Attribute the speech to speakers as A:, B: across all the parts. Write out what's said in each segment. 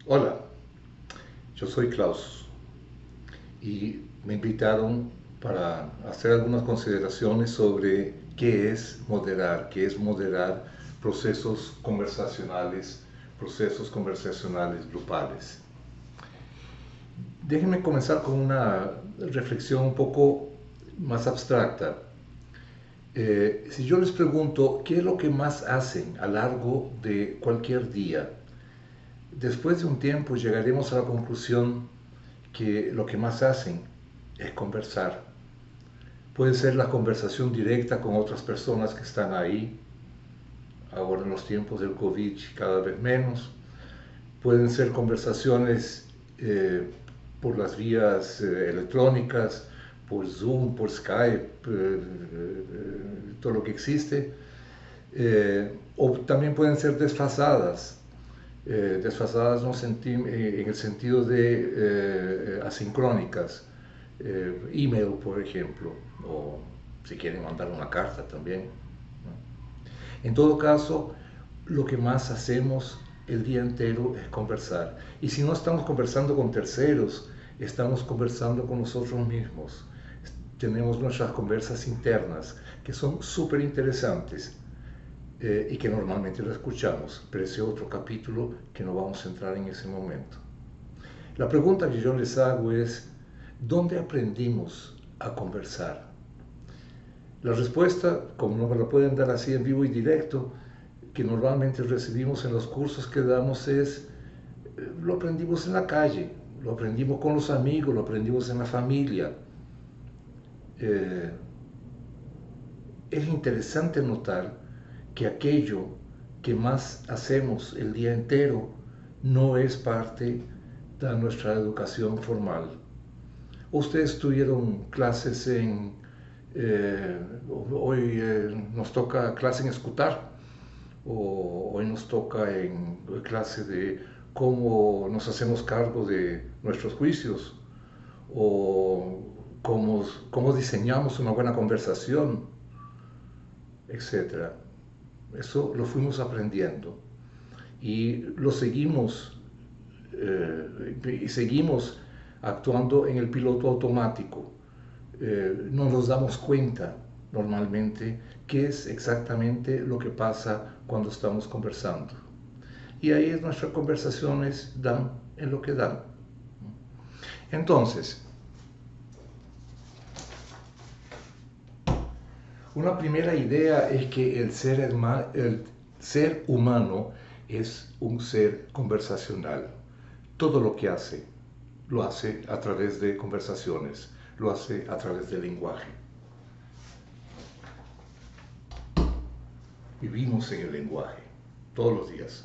A: Hola, yo soy Klaus y me invitaron para hacer algunas consideraciones sobre qué es moderar procesos conversacionales grupales. Déjenme comenzar con una reflexión un poco más abstracta. Si yo les pregunto qué es lo que más hacen a lo largo de cualquier día, después de un tiempo llegaremos a la conclusión que lo que más hacen es conversar. Puede ser la conversación directa con otras personas que están ahí, ahora en los tiempos del COVID cada vez menos. Pueden ser conversaciones por las vías electrónicas, por Zoom, por Skype, todo lo que existe. O también pueden ser desfasadas, desfasadas en el sentido de asincrónicas, email por ejemplo, o si quieren mandar una carta también, ¿no? En todo caso, lo que más hacemos el día entero es conversar. Y si no estamos conversando con terceros, estamos conversando con nosotros mismos. Tenemos nuestras conversas internas, que son súper interesantes y que normalmente lo escuchamos, pero ese otro capítulo que no vamos a entrar en ese momento. La pregunta que yo les hago es, ¿dónde aprendimos a conversar? La respuesta, como no me la pueden dar así en vivo y directo, que normalmente recibimos en los cursos que damos es, lo aprendimos en la calle, lo aprendimos con los amigos, lo aprendimos en la familia. Eh, es interesante notar que aquello que más hacemos el día entero no es parte de nuestra educación formal. Ustedes tuvieron clases hoy nos toca clase en escutar, o hoy nos toca en clase de cómo nos hacemos cargo de nuestros juicios, o cómo diseñamos una buena conversación, etcétera. Eso lo fuimos aprendiendo y lo seguimos y seguimos actuando en el piloto automático. No nos damos cuenta normalmente qué es exactamente lo que pasa cuando estamos conversando. Y ahí nuestras conversaciones dan en lo que dan. Entonces, una primera idea es que el ser humano es un ser conversacional. Todo lo que hace, lo hace a través de conversaciones, lo hace a través del lenguaje. Vivimos en el lenguaje, todos los días.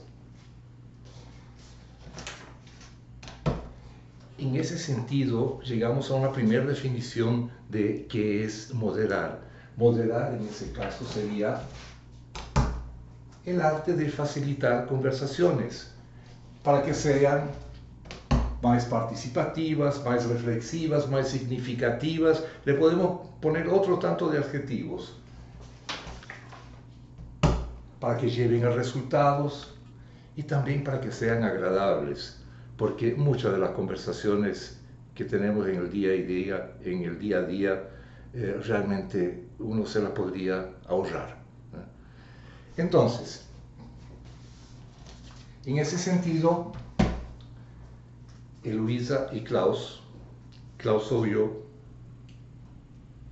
A: En ese sentido, llegamos a una primera definición de qué es moderar. Moderar en ese caso sería el arte de facilitar conversaciones para que sean más participativas, más reflexivas, más significativas. Le podemos poner otro tanto de adjetivos para que lleven a resultados y también para que sean agradables, porque muchas de las conversaciones que tenemos en el día a día, realmente uno se las podría ahorrar. Entonces, en ese sentido, Eloisa y Klaus soy yo.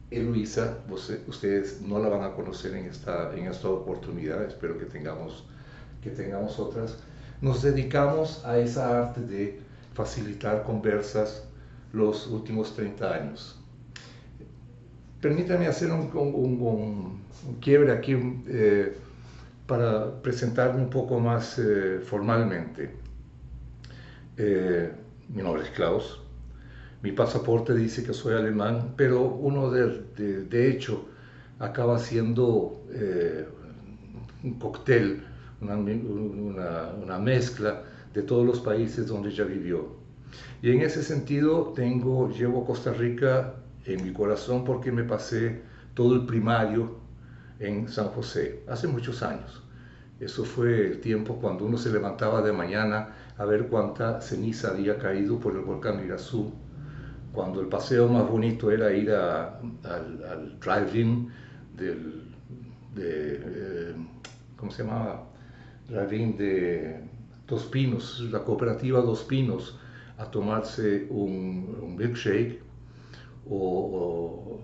A: Eloisa, ustedes no la van a conocer en esta oportunidad, espero que tengamos otras. Nos dedicamos a esa arte de facilitar conversas los últimos 30 años. Permítanme hacer un quiebre aquí para presentarme un poco más formalmente. Mi nombre es Klaus. Mi pasaporte dice que soy alemán, pero uno de hecho acaba siendo un cóctel, una mezcla de todos los países donde ella vivió. Y en ese sentido llevo Costa Rica en mi corazón porque me pasé todo el primario en San José, hace muchos años. Eso fue el tiempo cuando uno se levantaba de mañana a ver cuánta ceniza había caído por el volcán Irazú, cuando el paseo más bonito era ir al drive-in ¿cómo se llamaba? Drive-in de Dos Pinos, la cooperativa Dos Pinos, a tomarse un milkshake, o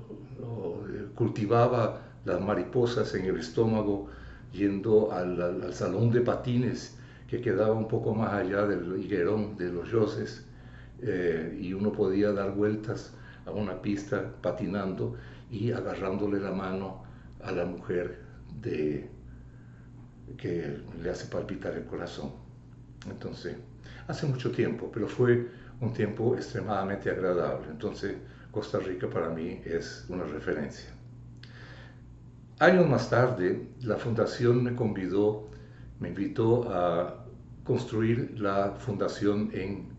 A: cultivaba las mariposas en el estómago yendo al salón de patines que quedaba un poco más allá del higuerón de los Yoses, y uno podía dar vueltas a una pista patinando y agarrándole la mano a la mujer que le hace palpitar el corazón. Entonces, hace mucho tiempo, pero fue un tiempo extremadamente agradable. Entonces, Costa Rica para mí es una referencia. Años más tarde, la fundación me invitó a construir la fundación en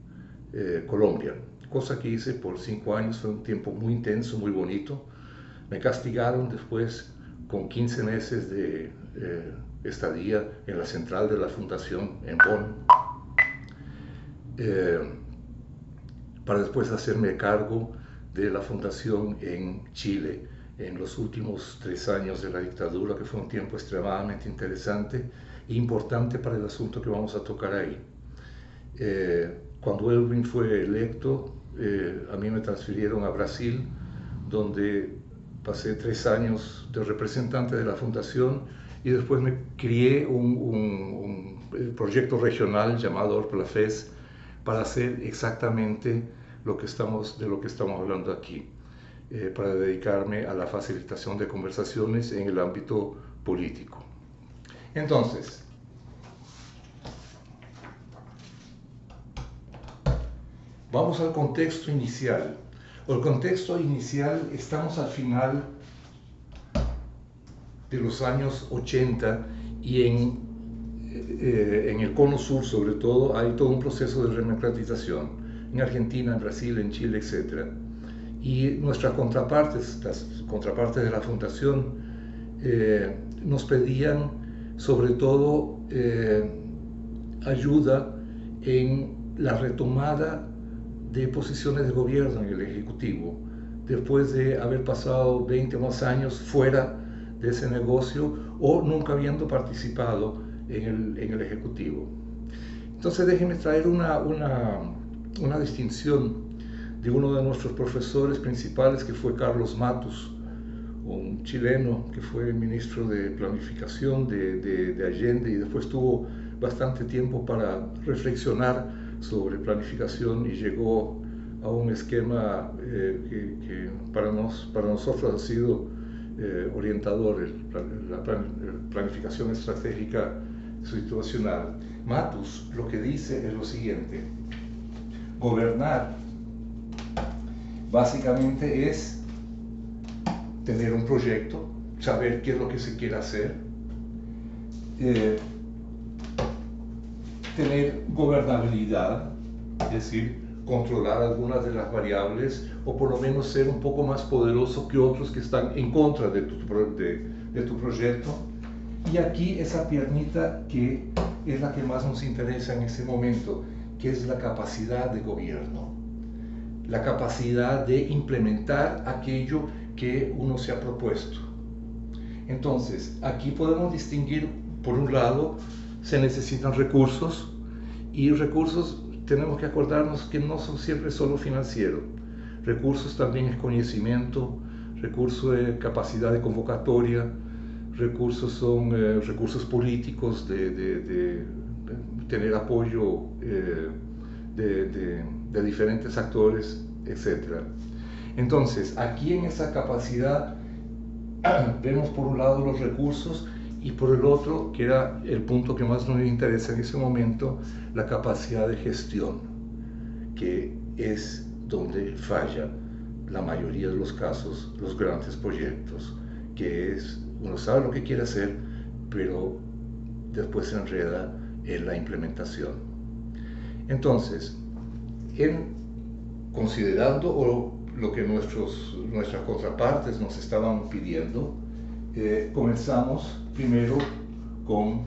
A: Colombia, cosa que hice por 5 años. Fue un tiempo muy intenso, muy bonito. Me castigaron después con 15 meses de estadía en la central de la fundación en Bonn, para después hacerme cargo de la fundación en Chile en los últimos 3 años de la dictadura, que fue un tiempo extremadamente interesante e importante para el asunto que vamos a tocar ahí. Cuando Elwin fue electo, a mí me transfirieron a Brasil, donde pasé 3 años de representante de la fundación, y después me crié un proyecto regional llamado Orplafes para hacer exactamente de lo que estamos hablando aquí, para dedicarme a la facilitación de conversaciones en el ámbito político. Entonces, vamos al contexto inicial. El contexto inicial, estamos al final de los años 80 y en el cono sur sobre todo hay todo un proceso de democratización, en Argentina, en Brasil, en Chile, etc. Y nuestras contrapartes, las contrapartes de la fundación, nos pedían sobre todo ayuda en la retomada de posiciones de gobierno en el Ejecutivo, después de haber pasado 20 o más años fuera de ese negocio o nunca habiendo participado en el Ejecutivo. Entonces déjenme traer una distinción de uno de nuestros profesores principales, que fue Carlos Matus, un chileno que fue ministro de Planificación de Allende y después tuvo bastante tiempo para reflexionar sobre planificación y llegó a un esquema que para nosotros ha sido orientador, la planificación estratégica situacional. Matus lo que dice es lo siguiente: gobernar básicamente es tener un proyecto, saber qué es lo que se quiere hacer, tener gobernabilidad, es decir, controlar algunas de las variables o por lo menos ser un poco más poderoso que otros que están en contra de tu proyecto. Y aquí esa piernita que es la que más nos interesa en este momento, que es la capacidad de gobierno, la capacidad de implementar aquello que uno se ha propuesto. Entonces, aquí podemos distinguir, por un lado, se necesitan recursos, y recursos tenemos que acordarnos que no son siempre solo financieros. Recursos también es conocimiento, recursos es capacidad de convocatoria, recursos son recursos políticos, de tener apoyo de diferentes actores, etc. Entonces, aquí en esa capacidad vemos por un lado los recursos y por el otro, que era el punto que más nos interesa en ese momento, la capacidad de gestión, que es donde falla la mayoría de los casos los grandes proyectos, que es, uno sabe lo que quiere hacer, pero después se enreda en la implementación. Entonces, considerando lo que nuestras contrapartes nos estaban pidiendo, comenzamos primero con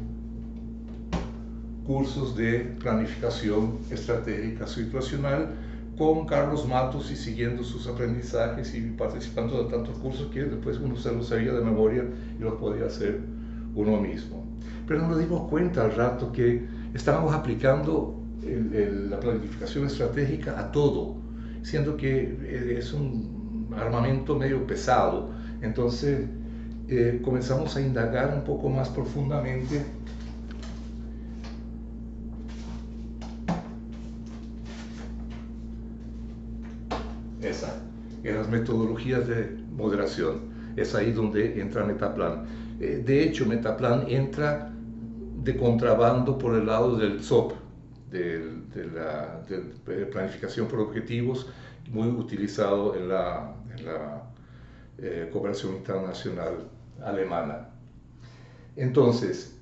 A: cursos de planificación estratégica situacional con Carlos Matos y siguiendo sus aprendizajes y participando de tantos cursos que después uno se los sabía de memoria y los podía hacer uno mismo. Pero nos dimos cuenta al rato que estábamos aplicando la planificación estratégica a todo, siendo que es un armamento medio pesado. Entonces comenzamos a indagar un poco más profundamente en las metodologías de moderación. Es ahí donde entra Metaplan. De hecho, Metaplan entra de contrabando por el lado del SOP, de planificación por objetivos, muy utilizado en la cooperación internacional alemana. Entonces,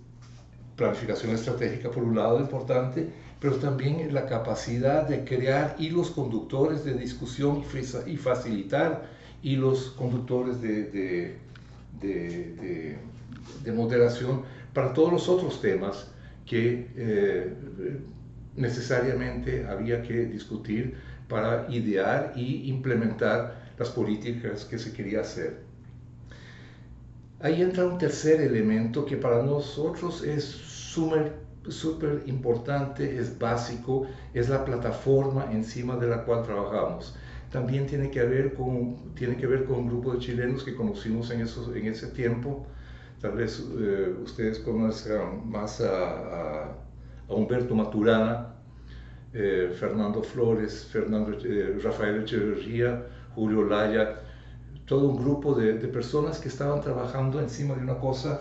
A: planificación estratégica por un lado importante, pero también la capacidad de crear hilos conductores de discusión y facilitar hilos conductores de moderación para todos los otros temas que necesariamente había que discutir para idear y implementar las políticas que se quería hacer. Ahí entra un tercer elemento que para nosotros es súper importante, es básico, es la plataforma encima de la cual trabajamos. También tiene que ver con un grupo de chilenos que conocimos en ese tiempo. Tal vez ustedes conozcan más a Humberto Maturana, Fernando Flores, Rafael Echeverría, Julio Laya, todo un grupo de personas que estaban trabajando encima de una cosa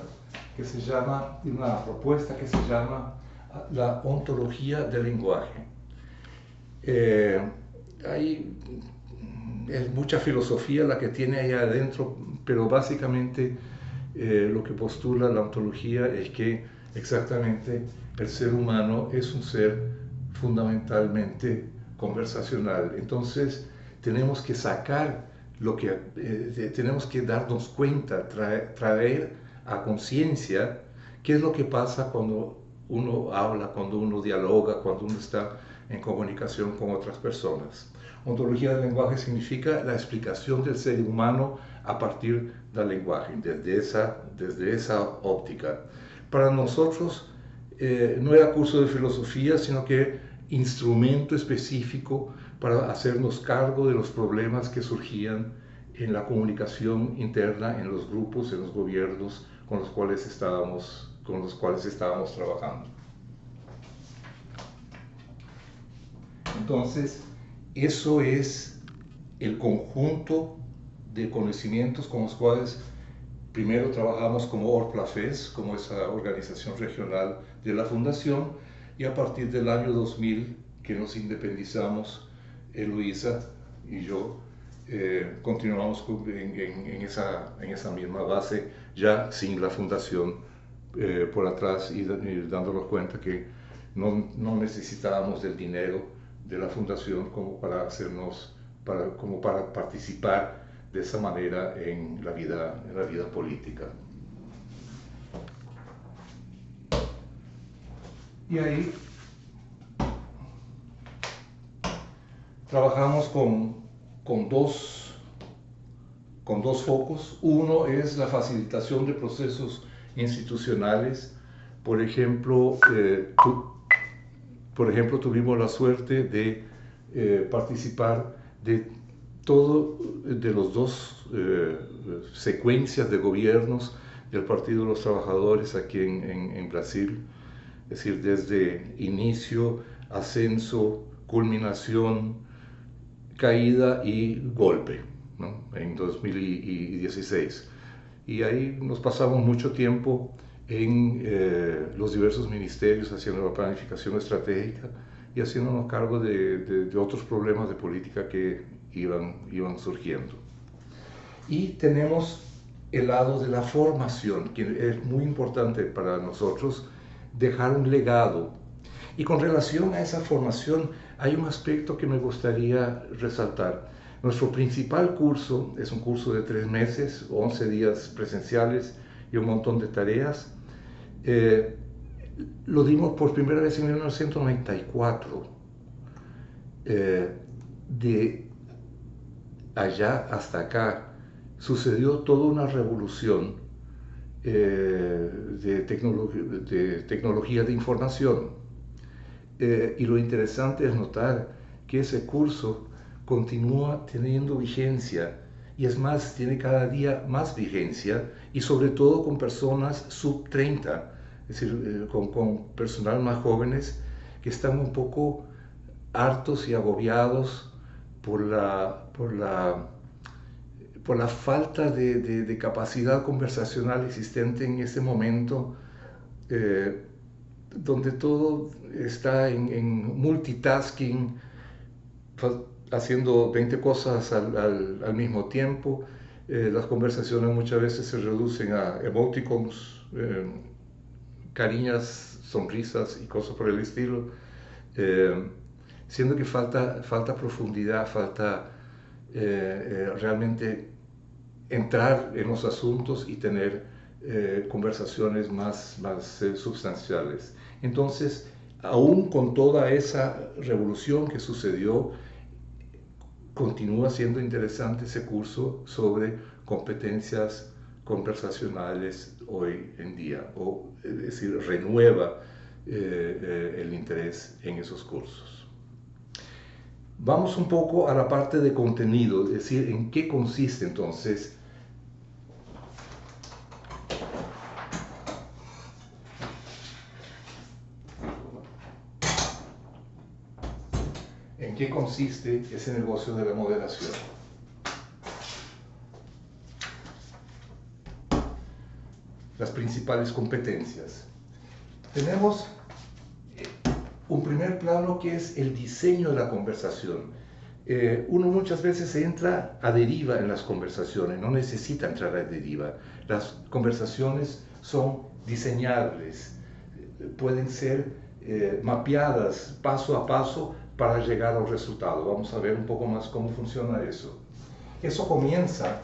A: que se llama, una propuesta que se llama la ontología del lenguaje. Hay mucha filosofía la que tiene ahí adentro, pero básicamente lo que postula la ontología es que exactamente el ser humano es un ser fundamentalmente conversacional. Entonces tenemos que sacar tenemos que darnos cuenta, traer a conciencia qué es lo que pasa cuando uno habla, cuando uno dialoga, cuando uno está en comunicación con otras personas. Ontología del lenguaje significa la explicación del ser humano a partir del lenguaje, desde esa óptica. Para nosotros no era curso de filosofía, sino que instrumento específico para hacernos cargo de los problemas que surgían en la comunicación interna, en los grupos, en los gobiernos con los cuales estábamos trabajando. Entonces, eso es el conjunto de conocimientos con los cuales primero trabajamos como Orplafes, como esa organización regional de la Fundación, y a partir del año 2000 que nos independizamos, Eloísa y yo continuamos en esa misma base, ya sin la Fundación por atrás y dándonos cuenta que no necesitábamos del dinero de la Fundación como para participar de esa manera en la vida política. Y ahí trabajamos con dos focos. Uno es la facilitación de procesos institucionales. Por ejemplo, tuvimos la suerte de participar de los dos secuencias de gobiernos del Partido de los Trabajadores aquí en Brasil, es decir, desde inicio, ascenso, culminación, caída y golpe, ¿no? En 2016. Y ahí nos pasamos mucho tiempo en los diversos ministerios haciendo la planificación estratégica y haciéndonos cargo de otros problemas de política que iban surgiendo. Y tenemos el lado de la formación, que es muy importante para nosotros, dejar un legado. Y con relación a esa formación hay un aspecto que me gustaría resaltar. Nuestro principal curso es un curso de 3 meses, 11 días presenciales y un montón de tareas. Lo dimos por primera vez en 1994. De allá hasta acá sucedió toda una revolución de tecnología de información. Y lo interesante es notar que ese curso continúa teniendo vigencia y es más, tiene cada día más vigencia y sobre todo con personas sub 30, es decir, con personal más jóvenes que están un poco hartos y agobiados por por la falta de capacidad conversacional existente en este momento, eh, donde todo está en multitasking, haciendo 20 cosas al mismo tiempo. Las conversaciones muchas veces se reducen a emoticons, cariñas, sonrisas y cosas por el estilo, eh, siendo que falta profundidad, falta realmente entrar en los asuntos y tener conversaciones más sustanciales. Entonces, aún con toda esa revolución que sucedió, continúa siendo interesante ese curso sobre competencias conversacionales hoy en día, o es decir, renueva el interés en esos cursos. Vamos un poco a la parte de contenido, es decir, en qué consiste entonces ese negocio de la moderación. Las principales competencias. Tenemos un primer plano que es el diseño de la conversación. Uno muchas veces entra a deriva en las conversaciones, no necesita entrar a deriva. Las conversaciones son diseñables, pueden ser mapeadas paso a paso para llegar al resultado. Vamos a ver un poco más cómo funciona eso. Eso comienza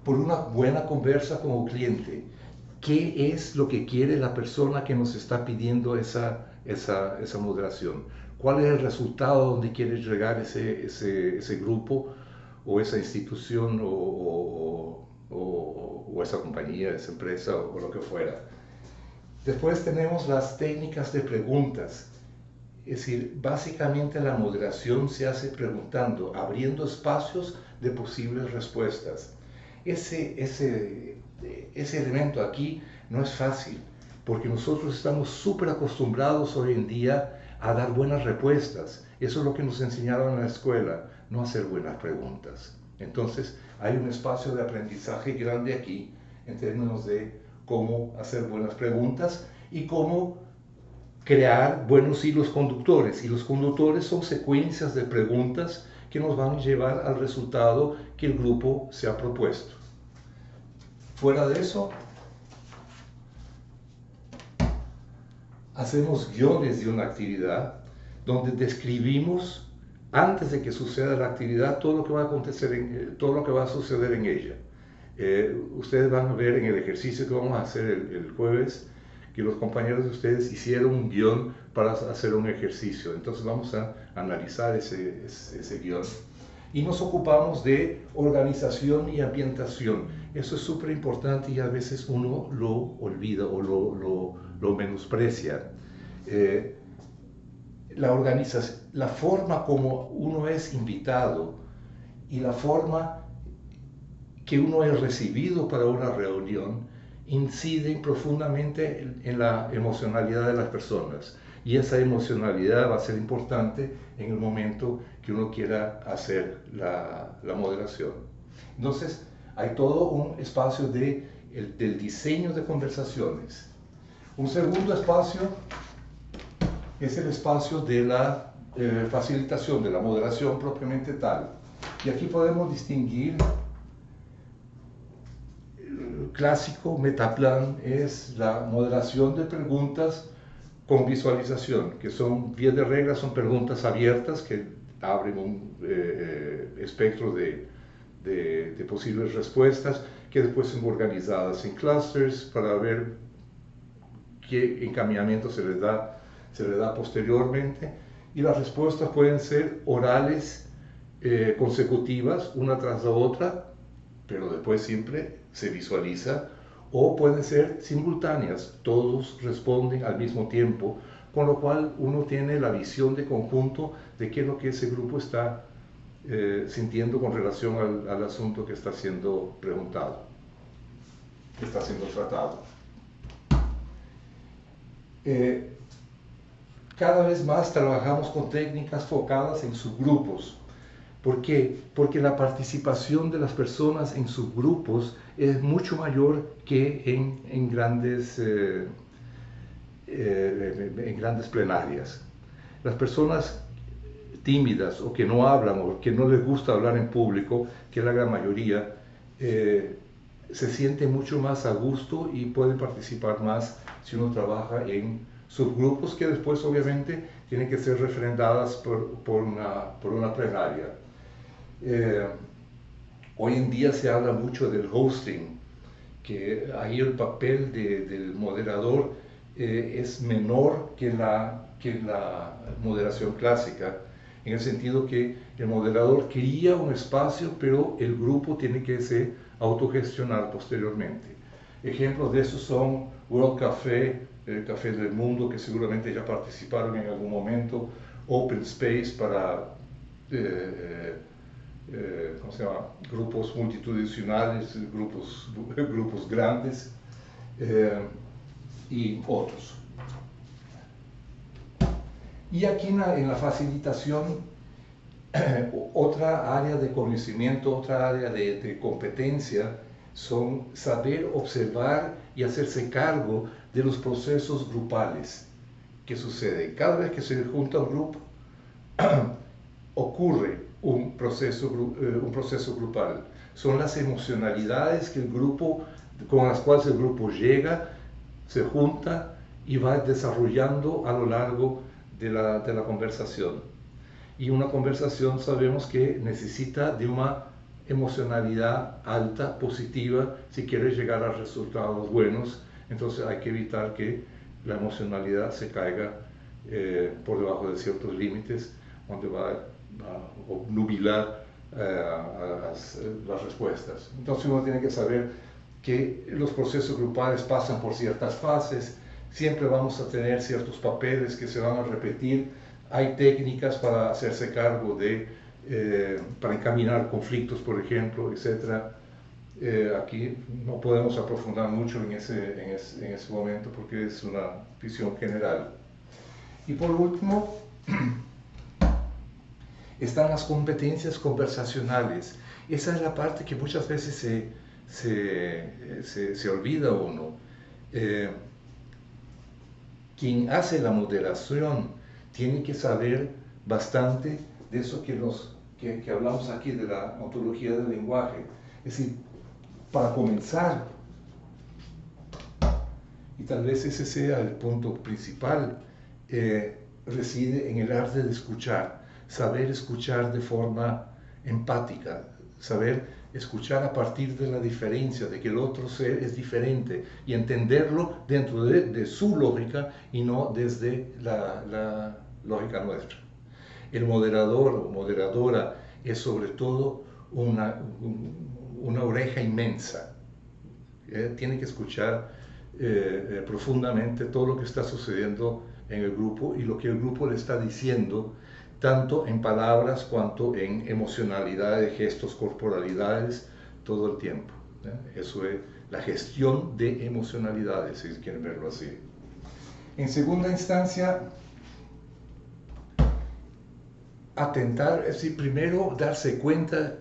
A: por una buena conversa con el cliente. ¿Qué es lo que quiere la persona que nos está pidiendo esa moderación? ¿Cuál es el resultado donde quiere llegar ese grupo o esa institución o esa compañía, esa empresa o lo que fuera? Después tenemos las técnicas de preguntas. Es decir, básicamente la moderación se hace preguntando, abriendo espacios de posibles respuestas. Ese elemento aquí no es fácil, porque nosotros estamos súper acostumbrados hoy en día a dar buenas respuestas. Eso es lo que nos enseñaron en la escuela, no hacer buenas preguntas. Entonces, hay un espacio de aprendizaje grande aquí en términos de cómo hacer buenas preguntas y cómo crear buenos hilos conductores. Y los conductores son secuencias de preguntas que nos van a llevar al resultado que el grupo se ha propuesto. Fuera de eso, hacemos guiones de una actividad donde describimos antes de que suceda la actividad todo lo que va a acontecer, todo lo que va a suceder en ella. Ustedes van a ver en el ejercicio que vamos a hacer el jueves que los compañeros de ustedes hicieron un guión para hacer un ejercicio. Entonces vamos a analizar ese guión. Y nos ocupamos de organización y ambientación. Eso es súper importante y a veces uno lo olvida o lo menosprecia. La organización, la forma como uno es invitado y la forma que uno es recibido para una reunión inciden profundamente en la emocionalidad de las personas. Y esa emocionalidad va a ser importante en el momento que uno quiera hacer la moderación. Entonces, hay todo un espacio del diseño de conversaciones. Un segundo espacio es el espacio de la facilitación, de la moderación propiamente tal. Y aquí podemos distinguir clásico Metaplan es la moderación de preguntas con visualización, que son, vía de regla, son preguntas abiertas que abren un espectro de posibles respuestas, que después son organizadas en clusters para ver qué encaminamiento se les da posteriormente. Y las respuestas pueden ser orales, consecutivas, una tras la otra, pero después siempre se visualiza, o pueden ser simultáneas, todos responden al mismo tiempo, con lo cual uno tiene la visión de conjunto de qué es lo que ese grupo está sintiendo con relación al asunto que está siendo preguntado, que está siendo tratado. Cada vez más trabajamos con técnicas focadas en subgrupos. ¿Por qué? Porque la participación de las personas en subgrupos es mucho mayor que en grandes plenarias. Las personas tímidas o que no hablan o que no les gusta hablar en público, que es la gran mayoría, se sienten mucho más a gusto y pueden participar más si uno trabaja en subgrupos que después obviamente tienen que ser refrendadas por una plenaria. Hoy en día se habla mucho del hosting, que ahí el papel del moderador es menor que la moderación clásica, en el sentido que el moderador cría un espacio, pero el grupo tiene que se autogestionar posteriormente. Ejemplos de eso son World Café, el Café del Mundo, que seguramente ya participaron en algún momento, Open Space para ¿cómo se llama? Grupos multitudinales, grupos grandes y otros. Y aquí en la facilitación, otra área de conocimiento, otra área de competencia, son saber observar y hacerse cargo de los procesos grupales que suceden. Cada vez que se junta un grupo, ocurre un proceso grupal. Son las emocionalidades que con las cuales el grupo llega, se junta y va desarrollando a lo largo de la conversación. Y una conversación sabemos que necesita de una emocionalidad alta, positiva, si quiere llegar a resultados buenos. Entonces hay que evitar que la emocionalidad se caiga por debajo de ciertos límites, donde va a obnubilar las respuestas. Entonces uno tiene que saber que los procesos grupales pasan por ciertas fases, siempre vamos a tener ciertos papeles que se van a repetir, hay técnicas para hacerse cargo para encaminar conflictos, por ejemplo, etc. Aquí no podemos aprofundar mucho en ese momento porque es una visión general. Y por último, están las competencias conversacionales. Esa es la parte que muchas veces se olvida uno. Quien hace la moderación tiene que saber bastante de eso que hablamos aquí, de la ontología del lenguaje. Es decir, para comenzar, y tal vez ese sea el punto principal, reside en el arte de escuchar, saber escuchar de forma empática, saber escuchar a partir de la diferencia, de que el otro ser es diferente y entenderlo dentro de su lógica y no desde la lógica nuestra. El moderador o moderadora es sobre todo una oreja inmensa. Tiene que escuchar profundamente todo lo que está sucediendo en el grupo y lo que el grupo le está diciendo, tanto en palabras cuanto en emocionalidades, gestos, corporalidades, todo el tiempo. Eso es la gestión de emocionalidades, si quieren verlo así. En segunda instancia, atentar, es decir, primero darse cuenta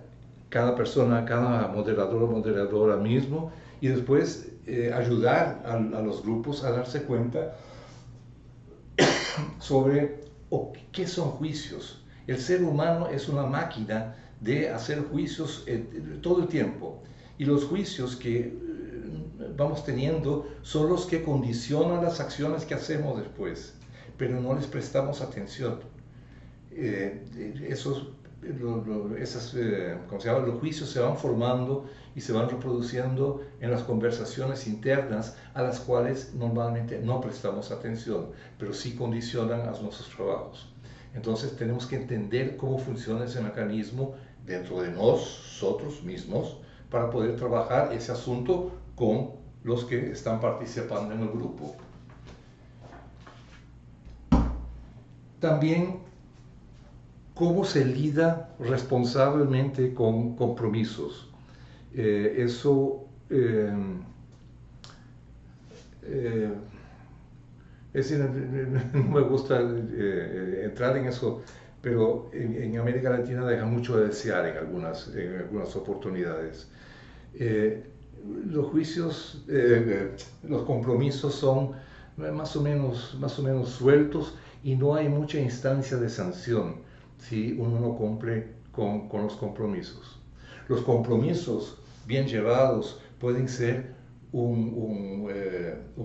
A: cada persona, cada moderador o moderadora mismo, y después ayudar a los grupos a darse cuenta sobre qué son juicios. El ser humano es una máquina de hacer juicios todo el tiempo, y los juicios que vamos teniendo son los que condicionan las acciones que hacemos después, pero no les prestamos atención. Eso ¿cómo se llama? Los juicios se van formando y se van reproduciendo en las conversaciones internas a las cuales normalmente no prestamos atención, pero sí condicionan a nuestros trabajos. Entonces tenemos que entender cómo funciona ese mecanismo dentro de nosotros mismos para poder trabajar ese asunto con los que están participando en el grupo. También cómo se lida responsablemente con compromisos. Eso es decir, no me gusta entrar en eso, pero en América Latina deja mucho de desear en algunas oportunidades. Los juicios, los compromisos son más o menos sueltos y no hay mucha instancia de sanción si uno no cumple con los compromisos. Los compromisos bien llevados pueden ser un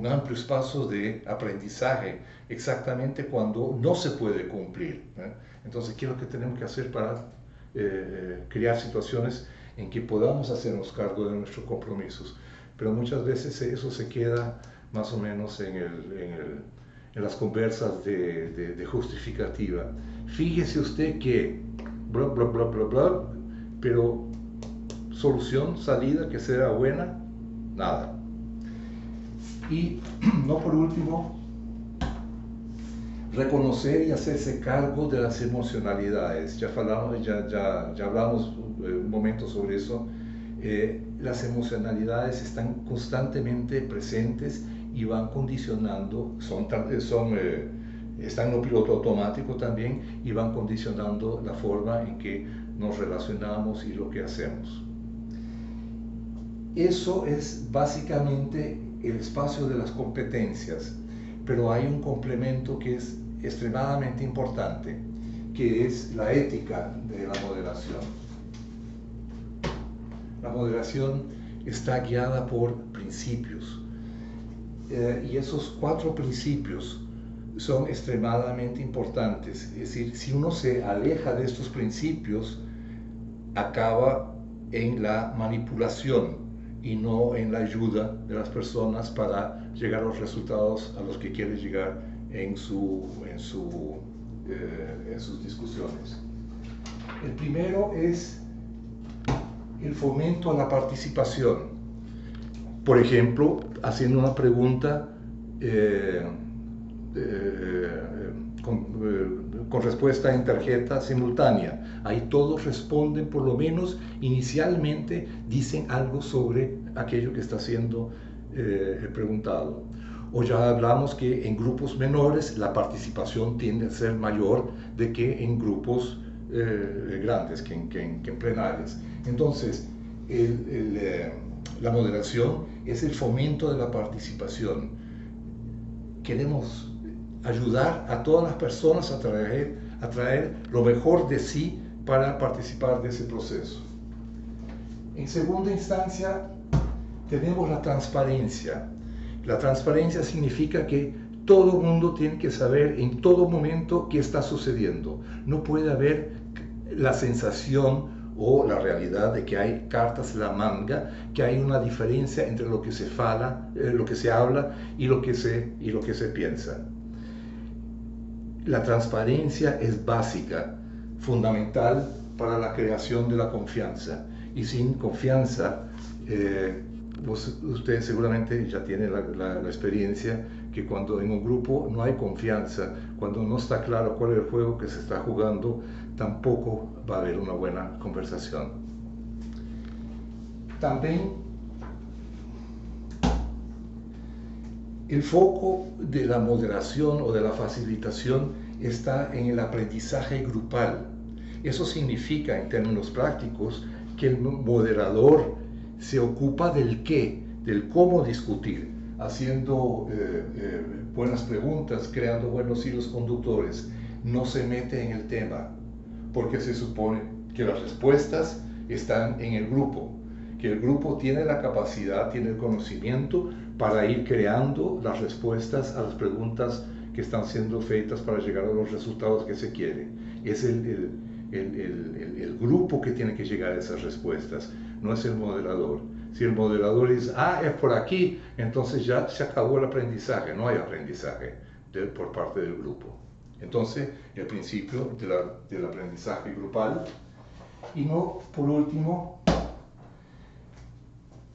A: amplio espacio de aprendizaje exactamente cuando no se puede cumplir. Entonces, ¿qué es lo que tenemos que hacer para crear situaciones en que podamos hacernos cargo de nuestros compromisos? Pero muchas veces eso se queda más o menos en las conversas de justificativa. Fíjese usted que bla, bla, bla, bla, bla, pero solución, salida que sea buena, nada. Y no por último, reconocer y hacerse cargo de las emocionalidades. Ya hablamos un momento sobre eso. Las emocionalidades están constantemente presentes y van condicionando, están en un piloto automático también y van condicionando la forma en que nos relacionamos y lo que hacemos. Eso es básicamente el espacio de las competencias, pero hay un complemento que es extremadamente importante, que es la ética de la moderación. La moderación está guiada por principios, y esos 4 principios son extremadamente importantes. Es decir, si uno se aleja de estos principios, acaba en la manipulación y no en la ayuda de las personas para llegar a los resultados a los que quiere llegar en sus discusiones. El primero es el fomento a la participación. Por ejemplo, haciendo una pregunta con respuesta en tarjeta simultánea. Ahí todos responden, por lo menos inicialmente dicen algo sobre aquello que está siendo preguntado. O ya hablamos que en grupos menores la participación tiende a ser mayor de que en grupos grandes, que en plenarias. Entonces, la moderación es el fomento de la participación. Queremos ayudar a todas las personas a traer lo mejor de sí para participar de ese proceso. En segunda instancia, tenemos la transparencia. La transparencia significa que todo el mundo tiene que saber en todo momento qué está sucediendo. No puede haber la sensación o la realidad de que hay cartas en la manga, que hay una diferencia entre lo que se habla y lo que se piensa. La transparencia es básica, fundamental para la creación de la confianza. Y sin confianza, usted seguramente ya tiene la experiencia que cuando en un grupo no hay confianza, cuando no está claro cuál es el juego que se está jugando, tampoco va a haber una buena conversación. También el foco de la moderación o de la facilitación está en el aprendizaje grupal. Eso significa, en términos prácticos, que el moderador se ocupa del qué, del cómo discutir, haciendo buenas preguntas, creando buenos hilos conductores. No se mete en el tema, porque se supone que las respuestas están en el grupo, que el grupo tiene la capacidad, tiene el conocimiento para ir creando las respuestas a las preguntas que están siendo feitas para llegar a los resultados que se quieren. Es el grupo que tiene que llegar a esas respuestas, no es el moderador. Si el moderador dice, es por aquí, entonces ya se acabó el aprendizaje, no hay aprendizaje por parte del grupo. Entonces, el principio del aprendizaje grupal. Y no, por último,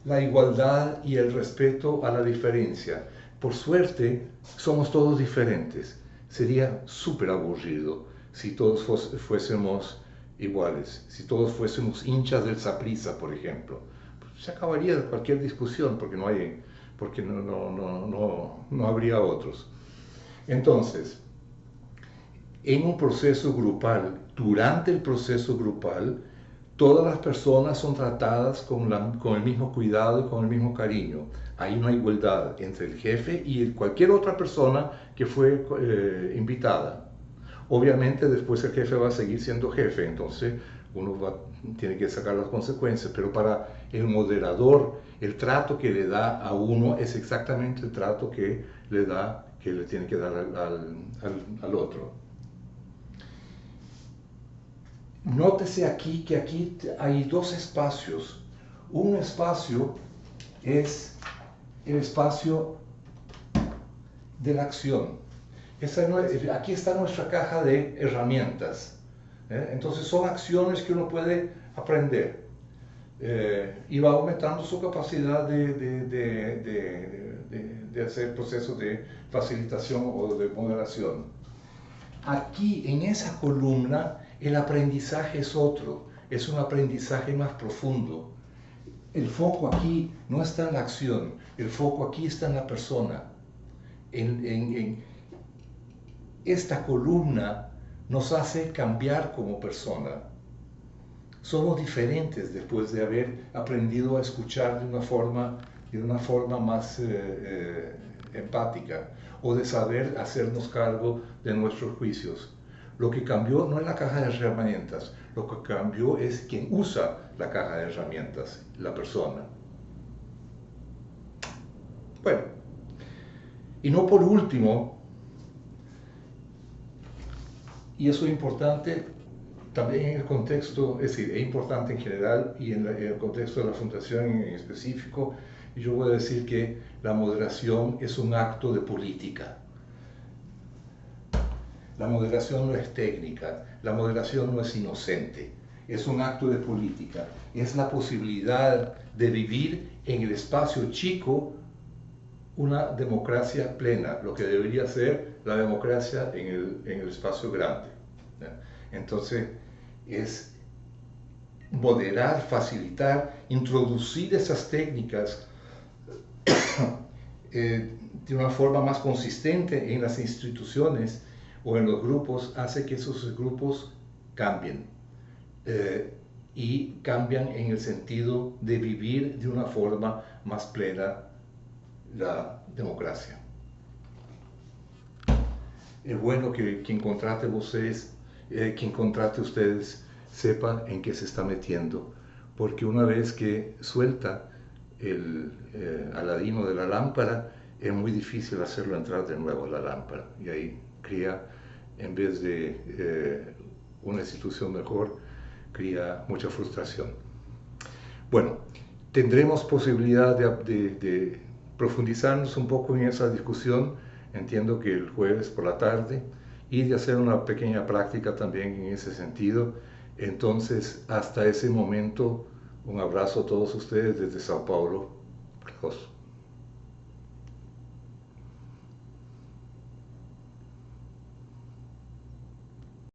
A: la igualdad y el respeto a la diferencia. Por suerte, somos todos diferentes. Sería súper aburrido si todos fuésemos iguales, si todos fuésemos hinchas del Saprissa, por ejemplo. Se acabaría cualquier discusión porque no habría otros. Entonces, en un proceso grupal, durante el proceso grupal, todas las personas son tratadas con el mismo cuidado y con el mismo cariño. Hay una igualdad entre el jefe y cualquier otra persona que fue invitada. Obviamente después el jefe va a seguir siendo jefe, entonces uno tiene que sacar las consecuencias, pero para el moderador el trato que le da a uno es exactamente el trato que le tiene que dar al otro. Nótese aquí que aquí hay dos espacios. Un espacio es el espacio de la acción. Aquí está nuestra caja de herramientas. Entonces son acciones que uno puede aprender y va aumentando su capacidad de hacer procesos de facilitación o de moderación. Aquí en esa columna el aprendizaje es otro, es un aprendizaje más profundo. El foco aquí no está en la acción, el foco aquí está en la persona. Esta columna nos hace cambiar como persona. Somos diferentes después de haber aprendido a escuchar de una forma más empática o de saber hacernos cargo de nuestros juicios. Lo que cambió no es la caja de herramientas, lo que cambió es quien usa la caja de herramientas, la persona. Bueno, y no por último, y eso es importante también en el contexto, es decir, es importante en general y en el contexto de la fundación en específico, yo voy a decir que la moderación es un acto de política. La moderación no es técnica, la moderación no es inocente, es un acto de política, es la posibilidad de vivir en el espacio chico una democracia plena, lo que debería ser la democracia en el espacio grande. Entonces, es moderar, facilitar, introducir esas técnicas de una forma más consistente en las instituciones o en los grupos, hace que esos grupos cambien y cambian en el sentido de vivir de una forma más plena la democracia. Es bueno que quien contrate ustedes sepa en qué se está metiendo, porque una vez que suelta el aladino de la lámpara, es muy difícil hacerlo entrar de nuevo a la lámpara, y ahí crea, en vez de una institución mejor, crea mucha frustración. Bueno, tendremos posibilidad de profundizarnos un poco en esa discusión, entiendo que el jueves por la tarde, y de hacer una pequeña práctica también en ese sentido. Entonces, hasta ese momento, un abrazo a todos ustedes desde Sao Paulo. Adiós.